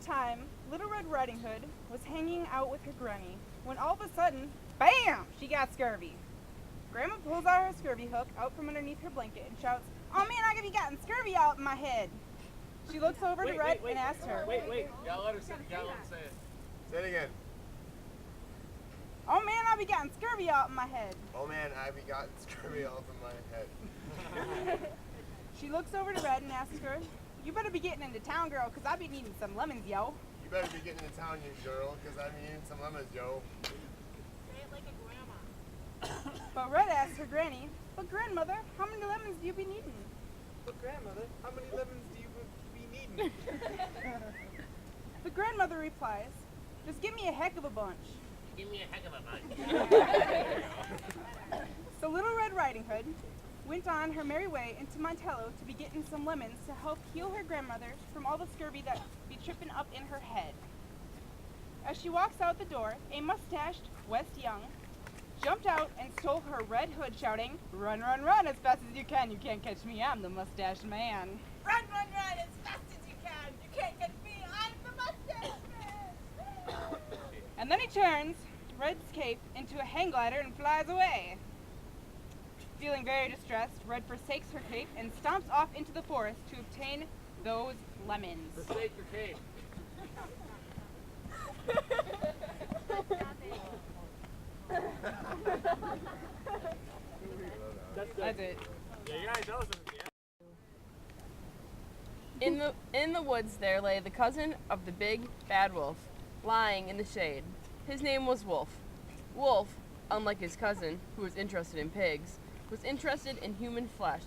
time, Little Red Riding Hood was hanging out with her granny when all of a sudden, BAM! She got scurvy. Grandma pulls out her scurvy hook out from underneath her blanket and shouts, "Oh man, I could be gotten scurvy out in my head." She looks over to Red and asks her, Wait. You gotta let her say it. Say it again. "Oh man, I be gotten scurvy out in my head." Oh man, I be gotten scurvy off in my head. She looks over to Red and asks her, "You better be getting into town, girl, because I be needing some lemons, yo." You better be getting into town, you girl, because I'm eating some lemons, yo. Say it like a grandma. But Red asks her granny, "But grandmother, how many lemons do you be needing?" But grandmother, how many lemons do you be needing? The grandmother replies, "Just give me a heck of a bunch." Give me a heck of a bunch. So Little Red Riding Hood went on her merry way into Montello to be getting some lemons to help heal her grandmother from all the scurvy that be tripping up in her head. As she walks out the door, a mustached West Young jumped out and stole her red hood, shouting, "Run, run, run as fast as you can. You can't catch me, I'm the mustached man." Run, run, run as fast as you can. You can't get me. I'm the mustache man. And then he turns Red's cape into a hang glider and flies away. Feeling very distressed, Red forsakes her cape and stomps off into the forest to obtain those lemons. Forsake your cape. That's it. Yeah, you gotta tell us something. In the woods there lay the cousin of the big bad wolf, lying in the shade. His name was Wolf. Wolf, unlike his cousin, who was interested in pigs, was interested in human flesh,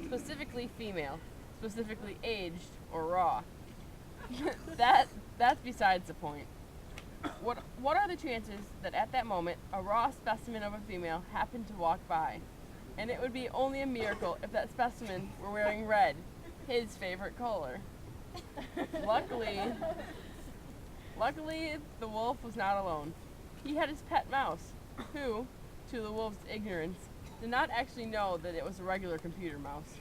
specifically female, specifically aged or raw. That's besides the point. What are the chances that at that moment a raw specimen of a female happened to walk by? And it would be only a miracle if that specimen were wearing red, his favorite color. Luckily, the wolf was not alone. He had his pet mouse, who, to the wolf's ignorance, did not actually know that it was a regular computer mouse.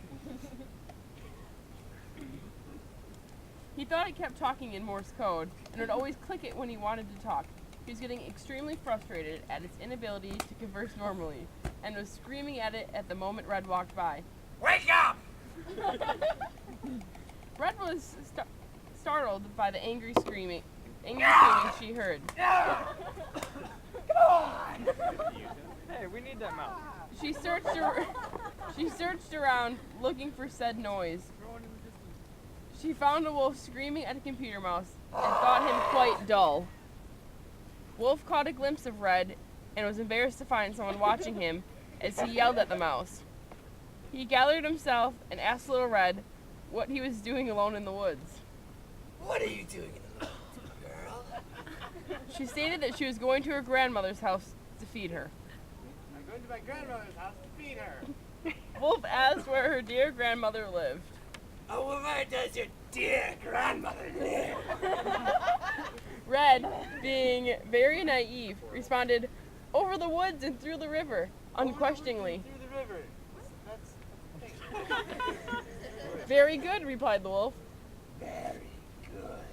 He thought it kept talking in Morse code and would always click it when he wanted to talk. He was getting extremely frustrated at its inability to converse normally and was screaming at it at the moment Red walked by. Wake up! Red was startled by the angry screaming she heard. Hey, we need that mouse. She searched around looking for said noise. She found a wolf screaming at a computer mouse and thought him quite dull. Wolf caught a glimpse of Red and was embarrassed to find someone watching him as he yelled at the mouse. He gathered himself and asked Little Red what he was doing alone in the woods. What are you doing in the woods, girl? She stated that she was going to her grandmother's house to feed her. I'm going to my grandmother's house to feed her. Wolf asked where her dear grandmother lived. Oh, where does your dear grandmother live? Red, being very naive, responded, "Over the woods and through the river," unquestioningly. Through the river. "Very good," replied the wolf. Very good.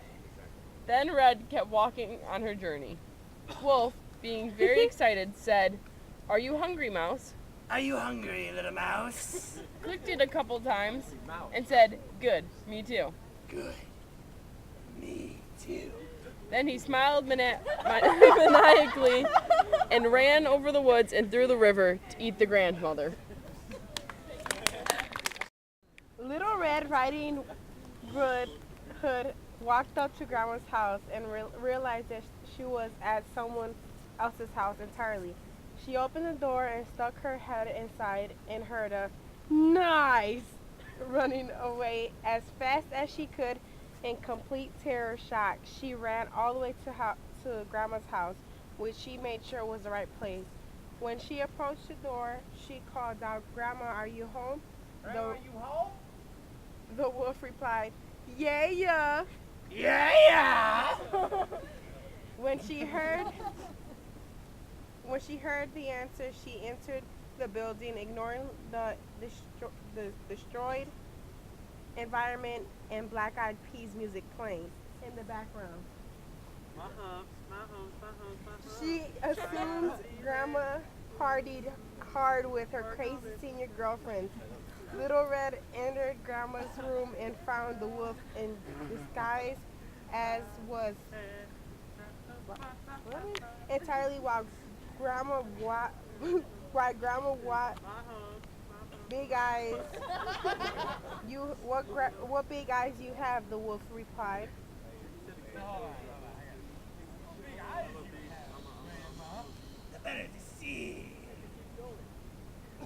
Then Red kept walking on her journey. Wolf, being very excited, said, "Are you hungry, Mouse?" Are you hungry, little mouse? Clicked it a couple times and said, "Good, me too." Good. Me too. Then he smiled maniacally and ran over the woods and through the river to eat the grandmother. Little Red Riding Hood walked up to Grandma's house and realized that she was at someone else's house entirely. She opened the door and stuck her head inside and heard a "nice" running away as fast as she could in complete terror shock. She ran all the way to Grandma's house, which she made sure was the right place. When she approached the door, she called out, "Grandma, are you home?" Grandma, are you home? The wolf replied, "Yeah, yeah." Yeah! When she heard the answer, she entered the building, ignoring the destroyed environment and Black Eyed Peas music playing. in the background. My humps, my humps, my humps, my humps. She assumes Grandma partied hard with her crazy senior girlfriend. Little Red entered Grandma's room and found the wolf in disguise, as was entirely while Grandma big eyes. What big eyes you have? The wolf replied.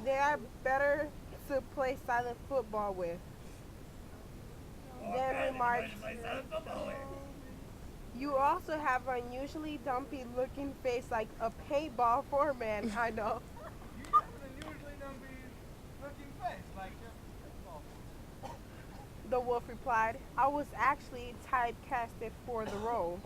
They are better to play silent football with. Then remarked, you also have unusually dumpy looking face like a paintball for a man, I know. The wolf replied, I was actually typecasted for the role.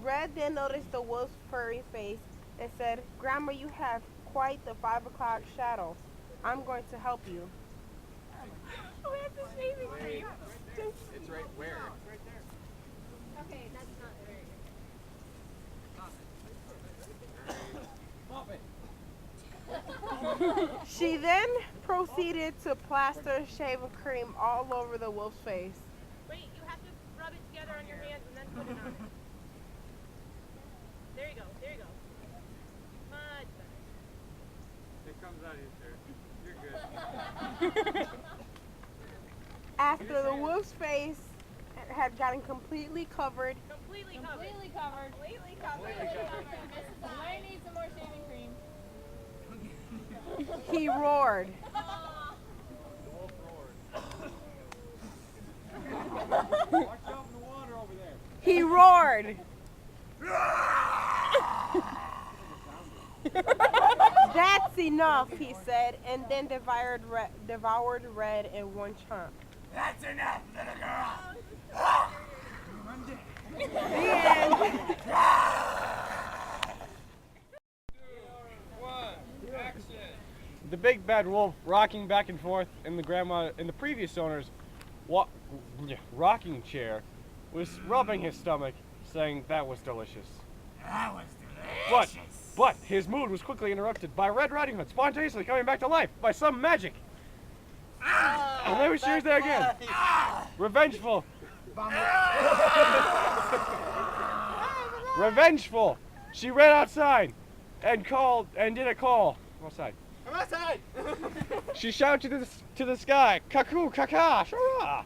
Red then noticed the wolf's furry face and said, Grandma, you have quite the 5 o'clock shadow. I'm going to help you. Where's the shaving cream? It's right where? Okay, that's not very good. She then proceeded to plaster shaving cream all over the wolf's face. Wait, you have to rub it together on your hands and then put it on it. There you go, there you go. Much better. It comes out easier. You're good. After the wolf's face had gotten completely covered, Completely covered. Completely covered. Completely covered. I need some more shaving cream. he roared. He roared. That's enough, he said, and then devoured Red in one chunk. That's enough, little girl. The end. The big bad wolf rocking back and forth in the previous owner's rocking chair was rubbing his stomach, saying that was delicious. That was delicious. But his mood was quickly interrupted by Red Riding Hood spontaneously coming back to life by some magic. And there she was there again. Revengeful. Revengeful. She ran outside and did a call. Outside. I'm outside! She shouted to the sky, Kaku, kaka, shara!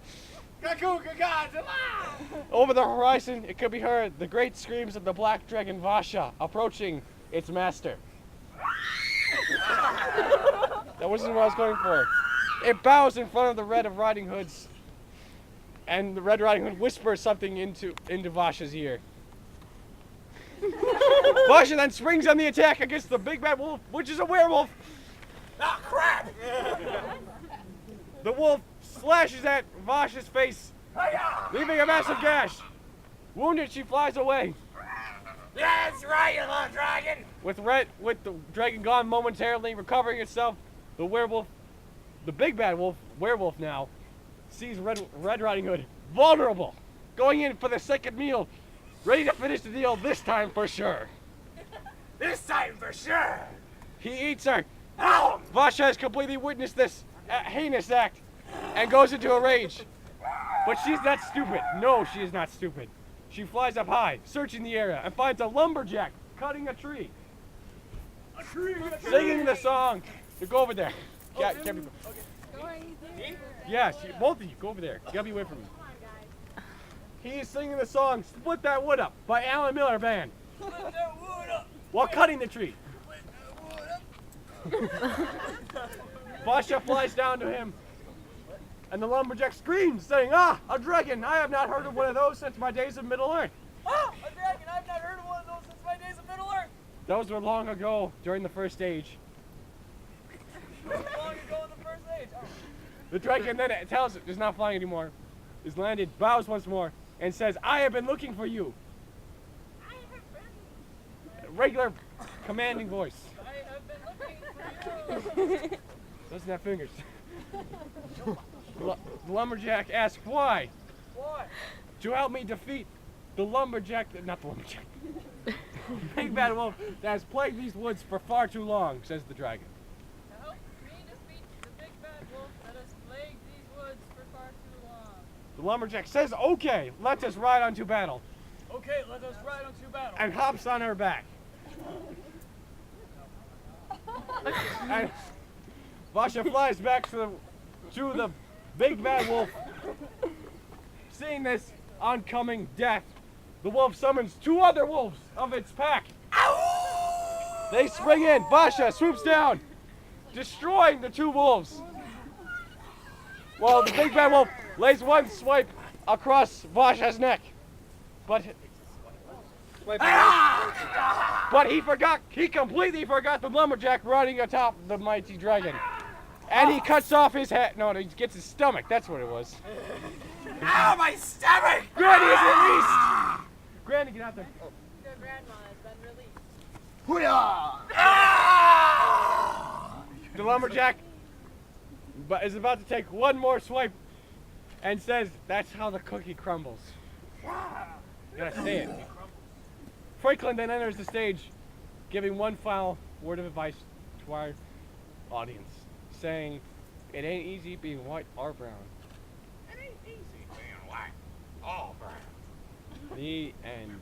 Kaku, kaka, jala! Over the horizon, it could be heard the great screams of the black dragon Vasha approaching its master. That wasn't what I was going for. It bows in front of the Red of Riding Hoods, and the Red Riding Hood whispers something into Vasha's ear. Vasha then springs on the attack against the big bad wolf, which is a werewolf. Ah, crap! The wolf slashes at Vasha's face, leaving a massive gash. Wounded, she flies away. That's right, you little dragon! With the dragon gone momentarily recovering itself, the big bad wolf, werewolf now, sees Red Riding Hood vulnerable, going in for the second meal, ready to finish the deal this time for sure. This time for sure! He eats her. Ow! Vasha has completely witnessed this heinous act and goes into a rage. But she's not stupid. No, she is not stupid. She flies up high, searching the area, and finds a lumberjack cutting a tree. Singing the song. You go over there. Yes, both of you, go over there. You gotta be away from me. He is singing the song Split That Wood Up by Alan Miller Band while cutting the tree. Vasha flies down to him, and the lumberjack screams, saying, "Ah, a dragon! I have not heard of one of those since my days of Middle Earth." Oh, a dragon! I've not heard of one of those since my days of Middle Earth! Those were long ago, during the First Age. Long ago in the First Age. Oh. The dragon then tells it it's not flying anymore, is landed, bows once more, and says, "I have been looking for you." Regular commanding voice. I have been looking for you. Doesn't have fingers. The lumberjack asks why. Why? To help me defeat the lumberjack, not the lumberjack. Big bad wolf that has plagued these woods for far too long, says the dragon. To help me defeat the big bad wolf that has plagued these woods for far too long. The lumberjack says, okay, let us ride on to battle, Okay, let us ride on to battle. and hops on her back. And Vasha flies back to the big bad wolf. Seeing this oncoming death, the wolf summons two other wolves of its pack. They spring in. Vasha swoops down, destroying the two wolves. While the big bad wolf lays one swipe across Vasha's neck. But he completely forgot the lumberjack riding atop the mighty dragon. And he cuts off his head. No, he gets his stomach. That's what it was. Ow, my stomach! Granny is released! Granny, get out there. Your grandma has been released. The lumberjack is about to take one more swipe and says, that's how the cookie crumbles. You gotta say it. Franklin then enters the stage, giving one final word of advice to our audience, saying, it ain't easy being white or brown. It ain't easy being white. All brown. The end.